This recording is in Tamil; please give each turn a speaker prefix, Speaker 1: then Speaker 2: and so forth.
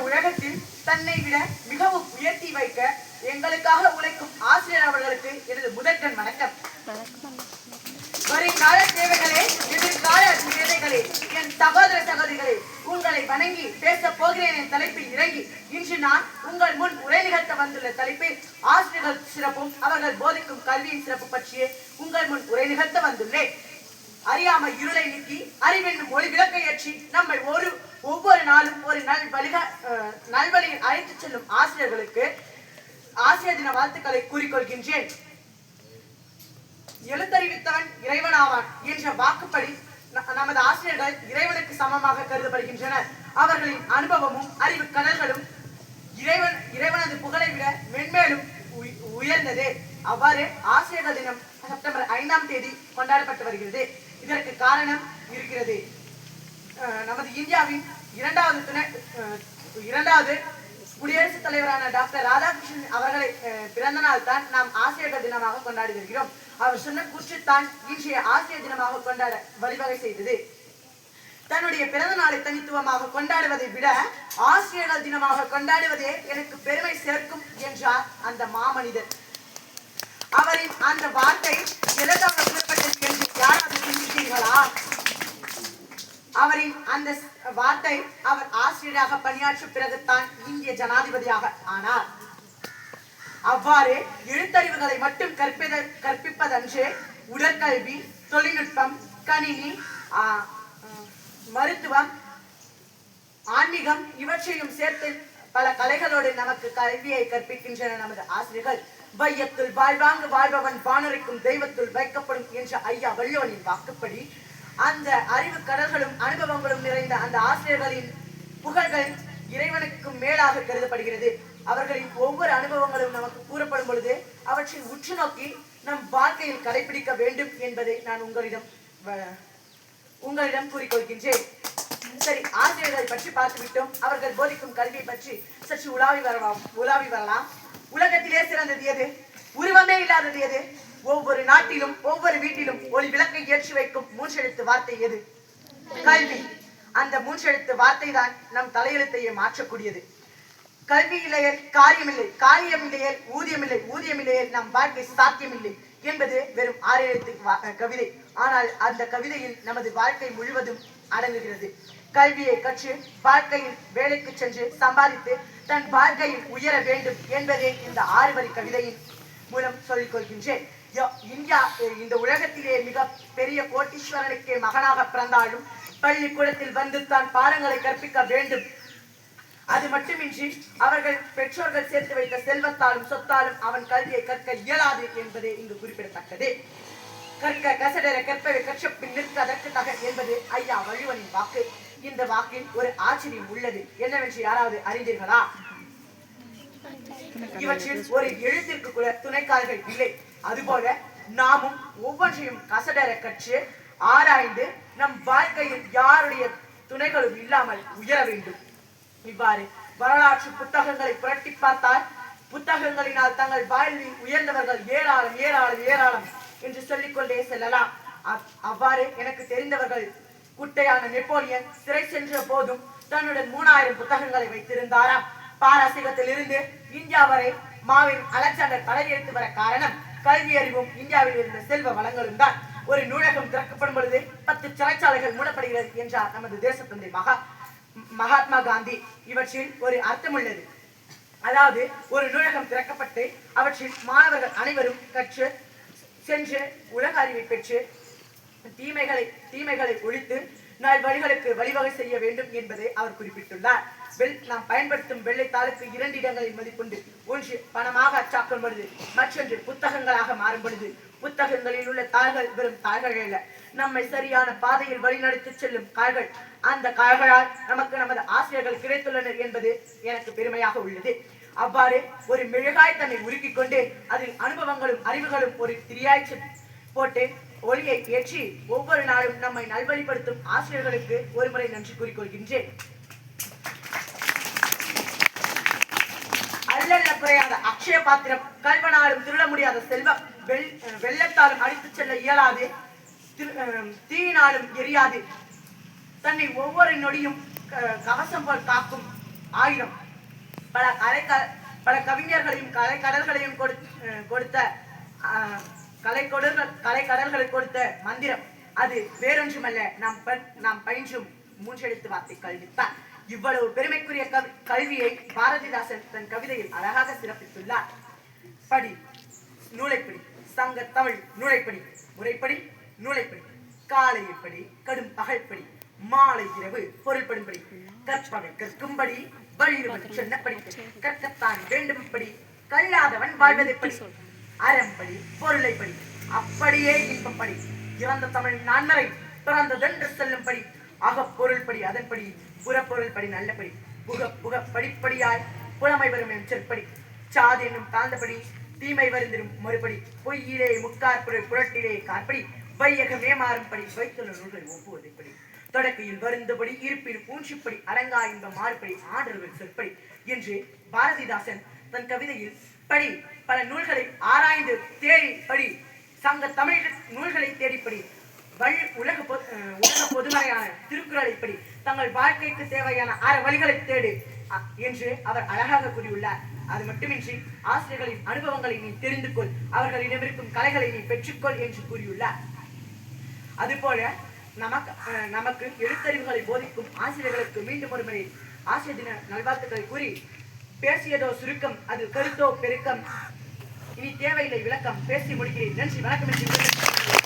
Speaker 1: உலகத்தில் தன்னை விட மிகவும் உயர்த்தி வைக்க எங்களுக்காக உழைக்கும் ஆசிரியர் அவர்களுக்கு எனது முதற்கண் வணக்கம். வருங்கால தேவைகளே, எதிர்கால மேதைகளே, என் சகோதர சகோதரிகளே, உங்களை வணங்கி பேச போகிறேன் என் தலைப்பில் இறங்கி இன்று நான் உங்கள் முன் உரை நிகழ்த்த வந்துள்ள தலைப்பில் ஆசிரியர்கள் சிறப்பும் அவர்கள் போதிக்கும் கல்வியின் சிறப்பு பற்றியே உங்கள் முன் உரை நிகழ்த்த வந்துள்ளேன். அறியாமை இருளை நீக்கி அறிவென்னும் ஒளி விளக்கை ஏற்றி நம்மை ஒவ்வொரு நாளும் ஒரு நல்வழியில் அழைத்துச் செல்லும் ஆசிரியர்களுக்கு ஆசிரியர் தின வாழ்த்துக்களை கூறிக்கொள்கின்றேன். எழுத்தறிவித்தவன் இறைவனாவான் என்ற வாக்குப்படி நமது ஆசிரியர்கள் இறைவனுக்கு சமமாக கருதப்படுகின்றனர். அவர்களின் அனுபவமும் அறிவு கடல்களும் இறைவனது புகழை விட மென்மேலும் உயர்ந்தது. அவ்வாறு ஆசிரியர்கள் தினம் செப்டம்பர் 5ஆம் தேதி கொண்டாடப்பட்டு வருகிறது. இதற்கு காரணம் இருக்கிறது. நமது இந்தியாவின் இரண்டாவது குடியரசுத் தலைவரான டாக்டர் ராதாகிருஷ்ணன் அவர்களை பிறந்த நாள் தான் நாம் ஆசிரியர்கள் தினமாக கொண்டாடி வருகிறோம். அவர் சொன்ன கூற்றுத்தான் இன்றைய ஆசிரியர் தினமாக கொண்டாட வழிவகை செய்தது. தன்னுடைய பிறந்த நாளை தனித்துவமாக கொண்டாடுவதை விட ஆசிரியர்கள் தினமாக கொண்டாடுவதே எனக்கு பெருமை சேர்க்கும் என்றார் அந்த மாமனிதர். அவரின் அந்த வார்த்தை எதற்காக கூறப்பட்டது என்று யாராவது சிந்தித்தீர்களா? அவரின் அந்த வார்த்தை அவர் ஆசிரியராக பணியாற்ற பிறகுதான் இந்திய ஜனாதிபதியாக ஆனார். அவ்வாறு எழுத்தறிவுகளை மட்டும் கற்பிப்பதன்று உடற்கல்வி, தொழில்நுட்பம், கணினி, மருத்துவம், ஆன்மீகம் இவற்றையும் சேர்த்து பல கலைகளோடு நமக்கு கல்வியை கற்பிக்கின்றன நமது ஆசிரியர்கள். வையத்துள் வாழ்வாங்கு வாழ்பவன் வானுரைக்கும் தெய்வத்துள் வைக்கப்படும் என்ற ஐயா வள்ளுவனின் வாக்குப்படி அந்த அறிவு கடல்களும் அனுபவங்களும் நிறைந்த அந்த ஆசிரியர்களின் புகழ்கள் இறைவனுக்கும் மேலாக கருதப்படுகிறது. அவர்களின் ஒவ்வொரு அனுபவங்களும் நமக்கு கூறப்படும் பொழுது அவற்றை உற்று நோக்கி நம் வாழ்க்கையில் கடைபிடிக்க வேண்டும் என்பதை நான் உங்களிடம் கூறிக்கொள்கின்றேன். சரி, ஆசிரியர்களை பற்றி பார்த்துவிட்டோம். அவர்கள் போதிக்கும் கல்வியை பற்றி சற்று உலாவி வரலாம். உலகத்திலே சிறந்தது எது? உருவமே இல்லாதது எது? ஒவ்வொரு நாட்டிலும் ஒவ்வொரு வீட்டிலும் ஒளி விளக்கை ஏற்றி வைக்கும் மூன்றெழுத்து வார்த்தை எது? கல்வி. அந்த மூன்றெழுத்து வார்த்தை தான் நம் தலையெழுத்தையே மாற்றக்கூடியது. கல்வி இல்லையேல் காரியமில்லை, காரியம் இல்லையேல் ஊதியமில்லை, ஊதியமில்லையேல் நம் வாழ்க்கை சாத்தியமில்லை என்பது வெறும் 6 எழுத்து கவிதை. ஆனால் அந்த கவிதையில் நமது வாழ்க்கை முழுவதும் அடங்குகிறது. கல்வியை கற்று வாழ்க்கையில் வேலைக்கு சென்று சம்பாதித்து தன் வாழ்க்கையில் உயர வேண்டும் என்பதே இந்த 6 வரி கவிதையின் மூலம் சொல்லிக் கொள்கின்றேன். இந்தியா இந்த உலகத்திலே மிக பெரிய கோட்டீஸ்வரனுக்கே மகனாக பிறந்தாலும் பள்ளிக்கூடத்தில் வந்து தான் பாடங்களை கற்பிக்க வேண்டும். அது மட்டுமின்றி அவர்கள் பெற்றோர்கள் சேர்த்து வைத்த செல்வத்தாலும் சொத்தாலும் அவன் கல்வியை கற்க இயலாது என்பதே இங்கு குறிப்பிடத்தக்கது. கற்க கசடர கற்பவை கற்றப்பின் நிற்க அதற்கு தக என்பது ஐயா வள்ளுவனின் வாக்கு. இந்த வாக்கில் ஒரு ஆச்சரியம் உள்ளது. என்னவென்று யாராவது அறிந்தீர்களா? இவற்றில் ஒரு எழுத்திற்கு கூட துணைக்கால்கள் இல்லை. அதுபோல நாமும் ஒவ்வொன்றையும் கசடர கற்று ஆராய்ந்து நம் வாழ்க்கையில் யாருடைய துணைகளும் இல்லாமல் உயர வேண்டும். இவ்வாறு வரலாற்று புத்தகங்களை புரட்டி பார்த்தால் புத்தகங்களினால் தங்கள் வாழ்வில் உயர்ந்தவர்கள் ஏராளம் ஏராளம் ஏராளம் என்று சொல்லிக்கொண்டே செல்லலாம். அவ்வாறு எனக்கு தெரிந்தவர்கள் குட்டையான நெப்போலியன் சிறை சென்ற போதும் தன்னுடன் 3000 புத்தகங்களை வைத்திருந்தாராம். பாரசீகத்தில் இருந்து இந்தியா வரை மாவின் அலெக்சாண்டர் படையெடுத்து வர காரணம் கல்வி அறிவும் இந்தியாவில் இருந்த செல்வ வளங்களும் தான். ஒரு நூலகம் திறக்கப்படும் பொழுது 10 சிறைச்சாலைகள் மூடப்படுகிறது என்றார் நமது தேசத்தந்தை மகாத்மா காந்தி. இவற்றில் ஒரு அர்த்தம் உள்ளது. அதாவது ஒரு நூலகம் திறக்கப்பட்டு அவற்றில் மாணவர்கள் அனைவரும் கற்று சென்று உலக அறிவை பெற்று தீமைகளை ஒழித்து நல்வழிகளுக்கு வழிவகை செய்ய வேண்டும் என்பதை அவர் குறிப்பிட்டுள்ளார். நாம் பயன்படுத்தும் வெள்ளைத்தாளுக்கு 2 இடங்களில் மதிப்புண்டு. ஒன்று பணமாக அச்சாக்கும் பொழுது, மற்றொன்று புத்தகங்களாக மாறும் பொழுது. புத்தகங்களில் உள்ள தாள்கள் வெறும் தாள்கள் அல்ல, நம்மை சரியான பாதையில் வழிநடத்தி செல்லும் கால்கள். அந்த கால்களால் நமக்கு நமது ஆசிரியர்கள் கிடைத்துள்ளனர் என்பது எனக்கு பெருமையாக உள்ளது. அவ்வாறு ஒரு மெழுகாய் தன்னை உருக்கிக் கொண்டு அதில் அனுபவங்களும் அறிவுகளும் ஒரு திரியாய் போட்டு ஒளியை ஏற்றி ஒவ்வொரு நாளும் நம்மை நல்வழிப்படுத்தும் ஆசிரியர்களுக்கு ஒருமுறை நன்றி கூறிக்கொள்கின்றேன். அல்லல்ல குறையாத அக்ஷய பாத்திரம், கல்வனாலும் திருட முடியாத செல்வம், வெள்ளத்தாலும் அடித்துச் செல்ல இயலாது, தீயினாலும் எரியாது, தன்னை ஒவ்வொரு நொடியும் கவசம் போல் காக்கும் ஆயிரம் பல பல கவிஞர்களையும் கலைக்கடல்களையும் கொடுத்த கலைக்கடல்களை கொடுத்த மந்திரம் அது வேறொன்றுமல்ல நாம் பயின்றும் மூன்றெழுத்து வார்த்தை கல்வித்தான். இவ்வளவு பெருமைக்குரிய கல்வியை பாரதிதாசன் தன் கவிதையில் அழகாக சிறப்பித்துள்ளார். படி நூலைப்படி, சங்க தமிழ் நூலைப்படி, முறைப்படி நூலைப்படி, காலைப்படி, கடும் பகல்படி, மாலை இரவு பொருள்படும்படி, கற்பவை கற்கும்படி, வள்ளுவன் சொன்னபடி, கற்கத்தான் வேண்டும்படி, கல்லாதவன் வாழ்வதைப்படி, அறம்படி பொருளைப்படி, அப்படியே இன்பப்படி, இறந்த தமிழ் நான்மறை பிறந்ததென்று செல்லும்படி, அகப்பொருள்படி அதன்படி, புறப்பொருள்படி நல்லபடி, புக படிப்படியாய் புலமை வரும் என் செற்படி, சாதி என்னும் தாழ்ந்தபடி, தீமை வருந்திரும் மறுபடி, பொய்யிலே முக்காற்பொருள் புரட்டிலே காற்படி, வையகமே மாறும்படி, வைத்துள்ள நூல்கள் ஒப்புவதைப்படி, தொடக்கையில் வருந்தபடி, இருப்பில் பூஞ்சிப்படி, அடங்கா இன்பம் மாறுபடி, ஆண்டர்கள் சொற்படி என்று பாரதிதாசன் தன் கவிதையில் படி பல நூல்களை ஆராய்ந்து தேடி படி, சங்க தமிழ் நூல்களை தேடிப்படி, உலக பொதுமறையான திருக்குறளை படி, தங்கள் வாழ்க்கைக்கு தேவையான அற வழிகளை தேடு என்று அவர் அழகாக கூறியுள்ளார். அது மட்டுமின்றி ஆசிரியர்களின் அனுபவங்களை நீ தெரிந்து கொள், அவர்களிடமிருக்கும் கலைகளை நீ பெற்றுக்கொள் என்று கூறியுள்ளார். அதுபோல நமக்கு எழுத்தறிவுகளை போதிக்கும் ஆசிரியர்களுக்கு மீண்டும் ஒரு முறை ஆசிரியர் தின நல்வாழ்த்துக்களை கூறி, பேசியதோ சுருக்கம், அது கருத்தோ பெருக்கம், இனி தேவையில்லை விளக்கம், பேசி முடிக்கிறேன். நன்றி, வணக்கம்.